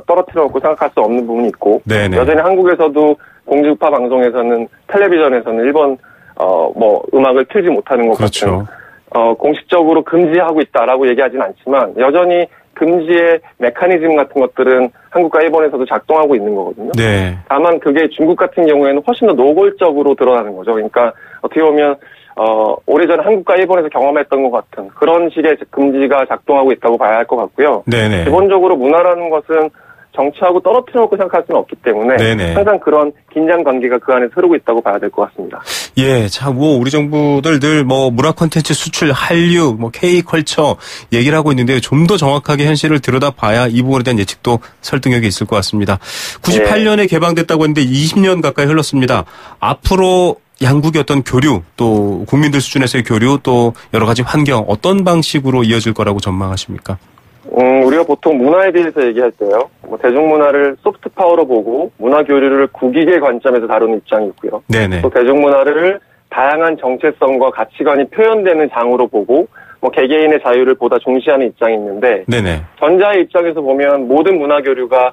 떨어뜨려 놓고 생각할 수 없는 부분이 있고, 네네. 여전히 한국에서도 공중파 방송에서는 텔레비전에서는 일본 음악을 틀지 못하는 것 그렇죠. 같은 공식적으로 금지하고 있다라고 얘기하진 않지만 여전히 금지의 메커니즘 같은 것들은 한국과 일본에서도 작동하고 있는 거거든요. 네. 다만 그게 중국 같은 경우에는 훨씬 더 노골적으로 드러나는 거죠. 그러니까 어떻게 보면 오래전에 한국과 일본에서 경험했던 것 같은 그런 식의 금지가 작동하고 있다고 봐야 할 것 같고요. 네네. 기본적으로 문화라는 것은 정치하고 떨어뜨려 놓고 생각할 수는 없기 때문에 네네. 항상 그런 긴장 관계가 그 안에서 흐르고 있다고 봐야 될 것 같습니다. 예, 우리 정부들 늘 문화 콘텐츠 수출, 한류, K컬처 얘기를 하고 있는데요. 좀 더 정확하게 현실을 들여다봐야 이 부분에 대한 예측도 설득력이 있을 것 같습니다. 98년에 개방됐다고 했는데 20년 가까이 흘렀습니다. 앞으로 양국의 어떤 교류, 또 국민들 수준에서의 교류, 또 여러 가지 환경, 어떤 방식으로 이어질 거라고 전망하십니까? 우리가 보통 문화에 대해서 얘기할 때요. 대중문화를 소프트 파워로 보고 문화 교류를 국익의 관점에서 다루는 입장이 있고요. 네네. 또 대중문화를 다양한 정체성과 가치관이 표현되는 장으로 보고 개개인의 자유를 보다 중시하는 입장이 있는데, 네네. 전자의 입장에서 보면 모든 문화 교류가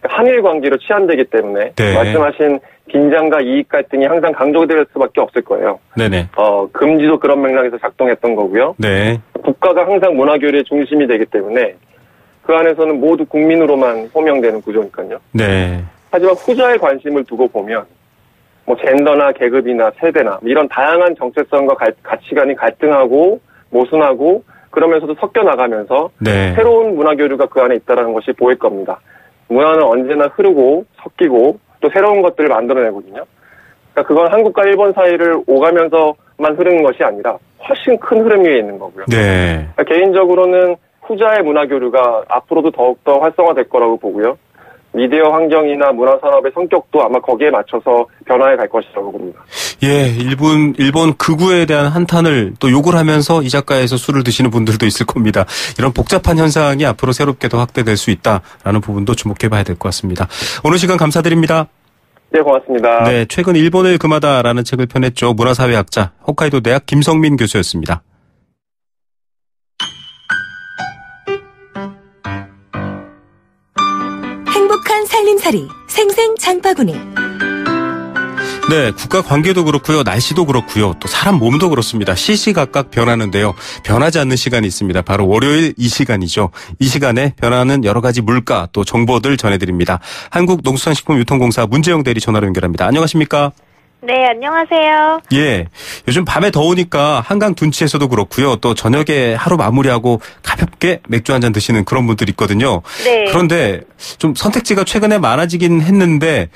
한일 관계로 치환되기 때문에 네. 말씀하신 긴장과 이익 갈등이 항상 강조될 수밖에 없을 거예요. 네네. 금지도 그런 맥락에서 작동했던 거고요. 네. 국가가 항상 문화 교류의 중심이 되기 때문에 그 안에서는 모두 국민으로만 호명되는 구조니까요. 네. 하지만 후자의 관심을 두고 보면 젠더나 계급이나 세대나 이런 다양한 정체성과 가치관이 갈등하고 모순하고 그러면서도 섞여 나가면서 네. 새로운 문화 교류가 그 안에 있다는 것이 보일 겁니다. 문화는 언제나 흐르고 섞이고 또 새로운 것들을 만들어내거든요. 그러니까 그건 한국과 일본 사이를 오가면서만 흐르는 것이 아니라 훨씬 큰 흐름 위에 있는 거고요. 네. 그러니까 개인적으로는 후자의 문화 교류가 앞으로도 더욱더 활성화될 거라고 보고요. 미디어 환경이나 문화 산업의 성격도 아마 거기에 맞춰서 변화해 갈 것이라고 봅니다. 예, 일본 극우에 대한 한탄을 또 욕을 하면서 이 작가에서 술을 드시는 분들도 있을 겁니다. 이런 복잡한 현상이 앞으로 새롭게 더 확대될 수 있다라는 부분도 주목해 봐야 될 것 같습니다. 오늘 시간 감사드립니다. 네, 고맙습니다. 네, 최근 일본을 금하다라는 책을 펴냈죠. 문화사회학자 홋카이도 대학 김성민 교수였습니다. 행복한 살림살이 생생장바구니. 네, 국가 관계도 그렇고요. 날씨도 그렇고요. 또 사람 몸도 그렇습니다. 시시각각 변하는데요. 변하지 않는 시간이 있습니다. 바로 월요일 이 시간이죠. 이 시간에 변하는 여러 가지 물가 또 정보들 전해드립니다. 한국농수산식품유통공사 문재영 대리 전화로 연결합니다. 안녕하십니까? 네, 안녕하세요. 예, 요즘 밤에 더우니까 한강 둔치에서도 그렇고요. 또 저녁에 하루 마무리하고 가볍게 맥주 한잔 드시는 그런 분들 있거든요. 네. 그런데 좀 선택지가 최근에 많아지긴 했는데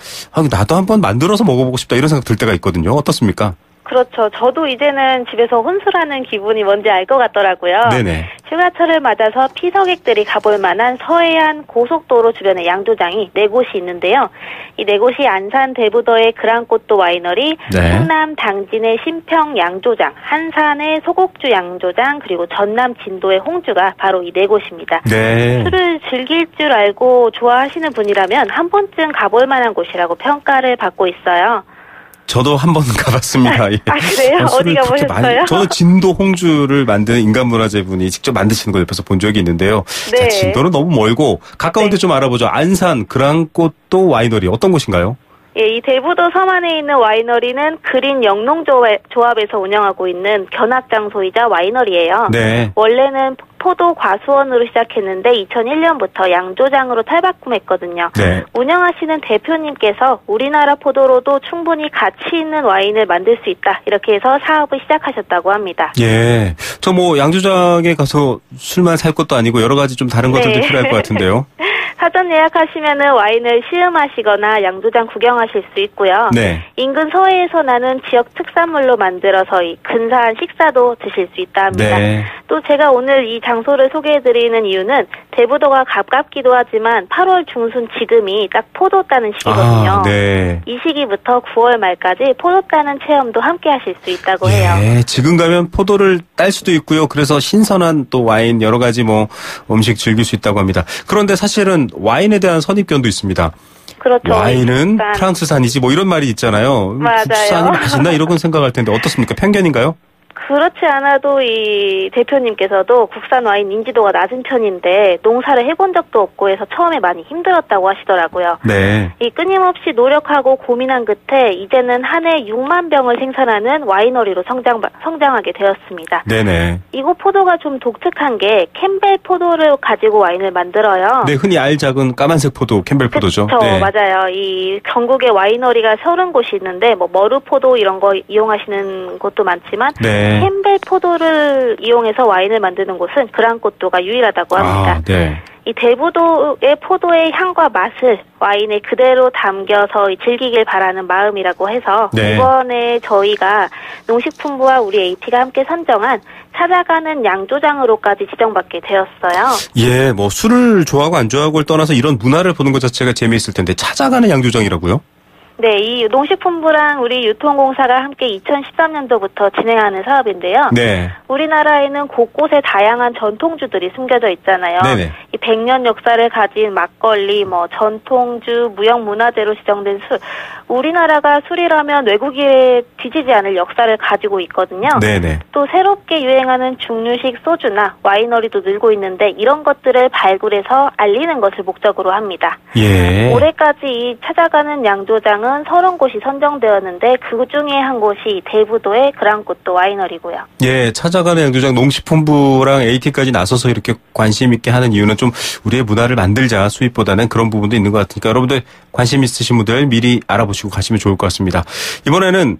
나도 한번 만들어서 먹어보고 싶다 이런 생각 들 때가 있거든요. 어떻습니까? 그렇죠. 저도 이제는 집에서 혼술하는 기분이 뭔지 알 것 같더라고요. 네네. 휴가철을 맞아서 피서객들이 가볼 만한 서해안 고속도로 주변의 양조장이 4곳이 있는데요. 이 4곳이 안산 대부더의 그랑꽃도 와이너리, 네. 충남 당진의 신평 양조장, 한산의 소곡주 양조장, 그리고 전남 진도의 홍주가 바로 이 4곳입니다. 네. 술을 즐길 줄 알고 좋아하시는 분이라면 한 번쯤 가볼 만한 곳이라고 평가를 받고 있어요. 저도 한번 가봤습니다. 예. 아, 그래요? 어디 가보셨어요? 저는 진도 홍주를 만드는 인간문화재분이 직접 만드시는 걸 옆에서 본 적이 있는데요. 네. 자, 진도는 너무 멀고 가까운데 좀 알아보죠. 안산 그랑꽃도 와이너리 어떤 곳인가요? 예, 이 대부도 섬 안에 있는 와이너리는 그린 영농조합에서 운영하고 있는 견학장소이자 와이너리예요. 네. 원래는 포도 과수원으로 시작했는데 2001년부터 양조장으로 탈바꿈했거든요. 네. 운영하시는 대표님께서 우리나라 포도로도 충분히 가치 있는 와인을 만들 수 있다. 이렇게 해서 사업을 시작하셨다고 합니다. 예. 저 뭐 양조장에 가서 술만 살 것도 아니고 여러 가지 좀 다른 것들도 필요할 것 같은데요. 사전 예약하시면은 와인을 시음하시거나 양조장 구경하실 수 있고요. 네. 인근 서해에서 나는 지역 특산물로 만들어서 이 근사한 식사도 드실 수 있다 합니다. 네. 또 제가 오늘 이 장소를 소개해드리는 이유는 대부도가 가깝기도 하지만 8월 중순 지금이 딱 포도 따는 시기거든요. 아, 네. 이 시기부터 9월 말까지 포도 따는 체험도 함께 하실 수 있다고 해요. 예, 지금 가면 포도를 딸 수도 있고요. 그래서 신선한 또 와인 여러 가지 뭐 음식 즐길 수 있다고 합니다. 그런데 사실은 와인에 대한 선입견도 있습니다. 그렇죠. 와인은 프랑스산이지 뭐 이런 말이 있잖아요. 맞아요. 국산이 맛있나 이런 생각할 텐데 어떻습니까? 편견인가요? 그렇지 않아도 이 대표님께서도 국산 와인 인지도가 낮은 편인데 농사를 해본 적도 없고 해서 처음에 많이 힘들었다고 하시더라고요. 네. 이 끊임없이 노력하고 고민한 끝에 이제는 한 해 6만 병을 생산하는 와이너리로 성장하게 되었습니다. 네네. 이곳 포도가 좀 독특한 게 캠벨 포도를 가지고 와인을 만들어요. 네, 흔히 알작은 까만색 포도, 캠벨 포도죠. 그렇죠, 네. 맞아요. 이 전국에 와이너리가 30곳이 있는데 뭐 머루 포도 이런 거 이용하시는 곳도 많지만 네. 캠벨 포도를 이용해서 와인을 만드는 곳은 그랑꽃도가 유일하다고 합니다. 아, 네. 이 대부도의 포도의 향과 맛을 와인에 그대로 담겨서 즐기길 바라는 마음이라고 해서 네. 이번에 저희가 농식품부와 우리 AT가 함께 선정한 찾아가는 양조장으로까지 지정받게 되었어요. 예, 뭐 술을 좋아하고 안 좋아하고를 떠나서 이런 문화를 보는 것 자체가 재미있을 텐데 찾아가는 양조장이라고요? 네, 이 농식품부랑 우리 유통공사가 함께 2013년도부터 진행하는 사업인데요. 네. 우리나라에는 곳곳에 다양한 전통주들이 숨겨져 있잖아요. 네네. 이 100년 역사를 가진 막걸리, 뭐 전통주, 무형문화재로 지정된 술. 우리나라가 술이라면 외국에 뒤지지 않을 역사를 가지고 있거든요. 네네. 또 새롭게 유행하는 중류식 소주나 와이너리도 늘고 있는데 이런 것들을 발굴해서 알리는 것을 목적으로 합니다. 예. 올해까지 이 찾아가는 양조장은 30곳이 선정되었는데 그 중에 한 곳이 대부도의 그랑꽃도 와이너리고요. 예, 찾아가는 양조장 농식품부랑 AT까지 나서서 이렇게 관심 있게 하는 이유는 좀 우리의 문화를 만들자 수입보다는 그런 부분도 있는 것 같으니까 여러분들 관심 있으신 분들 미리 알아보시고 가시면 좋을 것 같습니다. 이번에는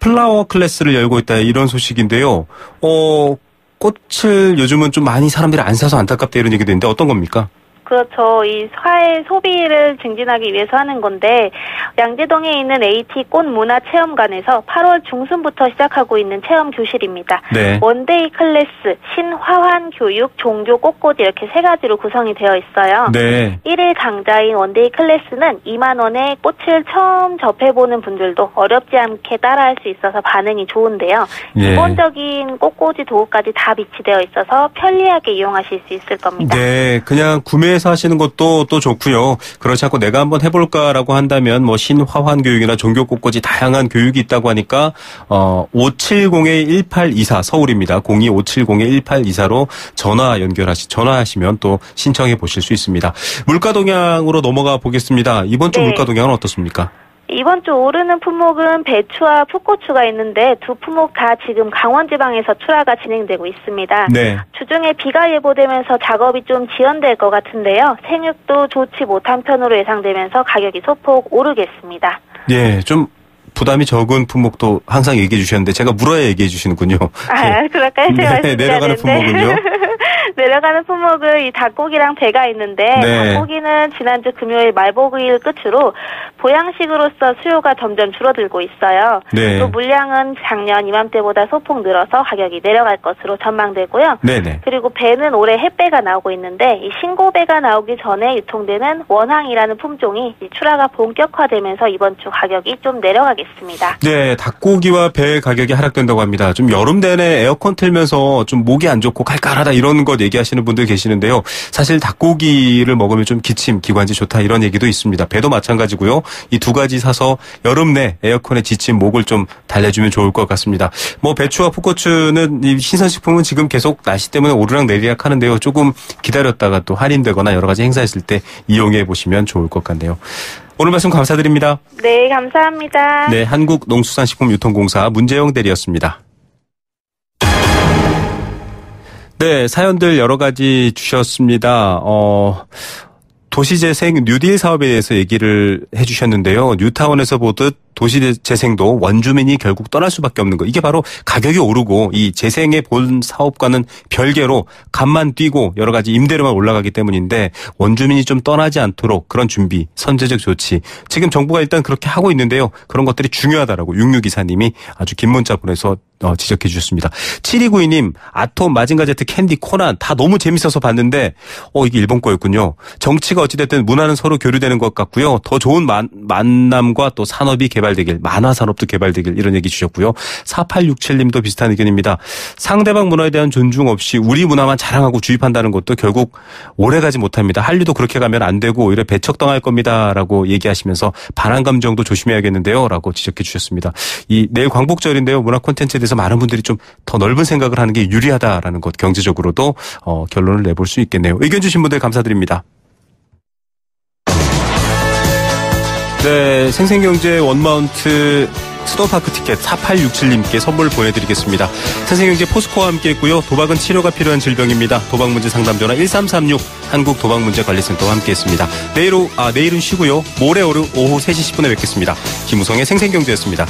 플라워 클래스를 열고 있다 이런 소식인데요. 꽃을 요즘은 좀 많이 사람들이 안 사서 안타깝다 이런 얘기도 있는데 어떤 겁니까? 그렇죠. 이 사회 소비를 증진하기 위해서 하는 건데 양재동에 있는 AT 꽃문화체험관에서 8월 중순부터 시작하고 있는 체험 교실입니다. 네. 원데이 클래스, 신화환 교육, 종교 꽃꽂이 이렇게 세 가지로 구성이 되어 있어요. 네. 1일 강좌인 원데이 클래스는 2만 원에 꽃을 처음 접해보는 분들도 어렵지 않게 따라할 수 있어서 반응이 좋은데요. 예. 기본적인 꽃꽂이 도구까지 다 비치되어 있어서 편리하게 이용하실 수 있을 겁니다. 네, 그냥 구매해서 하시는 것도 또 좋고요. 그렇지 않고 내가 한번 해볼까라고 한다면 뭐 신화환 교육이나 종교 꽃꽂이 다양한 교육이 있다고 하니까 570-1824 서울입니다. 02-570-1824로 전화하시면 또 신청해 보실 수 있습니다. 물가 동향으로 넘어가 보겠습니다. 이번 주 네. 물가 동향은 어떻습니까? 이번 주 오르는 품목은 배추와 풋고추가 있는데 두 품목 다 지금 강원지방에서 출하가 진행되고 있습니다. 네. 주중에 비가 예보되면서 작업이 좀 지연될 것 같은데요. 생육도 좋지 못한 편으로 예상되면서 가격이 소폭 오르겠습니다. 네, 좀 부담이 적은 품목도 항상 얘기해 주셨는데 제가 물어야 얘기해 주시는군요. 아, 그럴까요? 제가 네, 내려가는 품목은요? 내려가는 품목은 이 닭고기랑 배가 있는데 네. 닭고기는 지난주 금요일 말복일 끝으로 보양식으로서 수요가 점점 줄어들고 있어요. 네. 또 물량은 작년 이맘때보다 소폭 늘어서 가격이 내려갈 것으로 전망되고요. 네네. 그리고 배는 올해 햇배가 나오고 있는데 이 신고배가 나오기 전에 유통되는 원항이라는 품종이 출하가 본격화되면서 이번 주 가격이 좀 내려가겠습니다. 네, 닭고기와 배 가격이 하락된다고 합니다. 좀 여름 내내 에어컨 틀면서 좀 목이 안 좋고 칼칼하다 이런 거 것 얘기하시는 분들 계시는데요. 사실 닭고기를 먹으면 좀 기침, 기관지 좋다 이런 얘기도 있습니다. 배도 마찬가지고요. 이 두 가지 사서 여름 내 에어컨에 지친 목을 좀 달래주면 좋을 것 같습니다. 뭐 배추와 풋고추는 이 신선식품은 지금 계속 날씨 때문에 오르락 내리락 하는데요. 조금 기다렸다가 또 할인되거나 여러 가지 행사했을 때 이용해 보시면 좋을 것 같네요. 오늘 말씀 감사드립니다. 네, 감사합니다. 네, 한국농수산식품유통공사 문재영 대리였습니다. 네, 사연들 여러 가지 주셨습니다. 도시재생 뉴딜 사업에 대해서 얘기를 해주셨는데요. 뉴타운에서 보듯 도시재생도 원주민이 결국 떠날 수밖에 없는 거. 이게 바로 가격이 오르고 이 재생의 본 사업과는 별개로 값만 뛰고 여러 가지 임대료만 올라가기 때문인데 원주민이 좀 떠나지 않도록 그런 준비, 선제적 조치. 지금 정부가 일단 그렇게 하고 있는데요. 그런 것들이 중요하다라고 6624님이 아주 긴 문자 보내서 지적해 주셨습니다. 7292님, 아톰, 마징가 제트, 캔디, 코난 다 너무 재밌어서 봤는데 이게 일본 거였군요. 정치가 어찌됐든 문화는 서로 교류되는 것 같고요. 더 좋은 만남과 또 산업이 개발되길, 만화산업도 개발되길 이런 얘기 주셨고요. 4867님도 비슷한 의견입니다. 상대방 문화에 대한 존중 없이 우리 문화만 자랑하고 주입한다는 것도 결국 오래가지 못합니다. 한류도 그렇게 가면 안 되고 오히려 배척당할 겁니다라고 얘기하시면서 반한 감정도 조심해야겠는데요 라고 지적해 주셨습니다. 이 내일 광복절인데요. 문화 콘텐츠에 대해서 많은 분들이 좀 더 넓은 생각을 하는 게 유리하다라는 것, 경제적으로도 결론을 내볼 수 있겠네요. 의견 주신 분들 감사드립니다. 네, 생생경제 원마운트 스노우파크 티켓 4867님께 선물 보내드리겠습니다. 생생경제 포스코와 함께했고요. 도박은 치료가 필요한 질병입니다. 도박문제 상담전화 1336 한국도박문제관리센터와 함께했습니다. 내일은 쉬고요. 모레 오후 3시 10분에 뵙겠습니다. 김우성의 생생경제였습니다.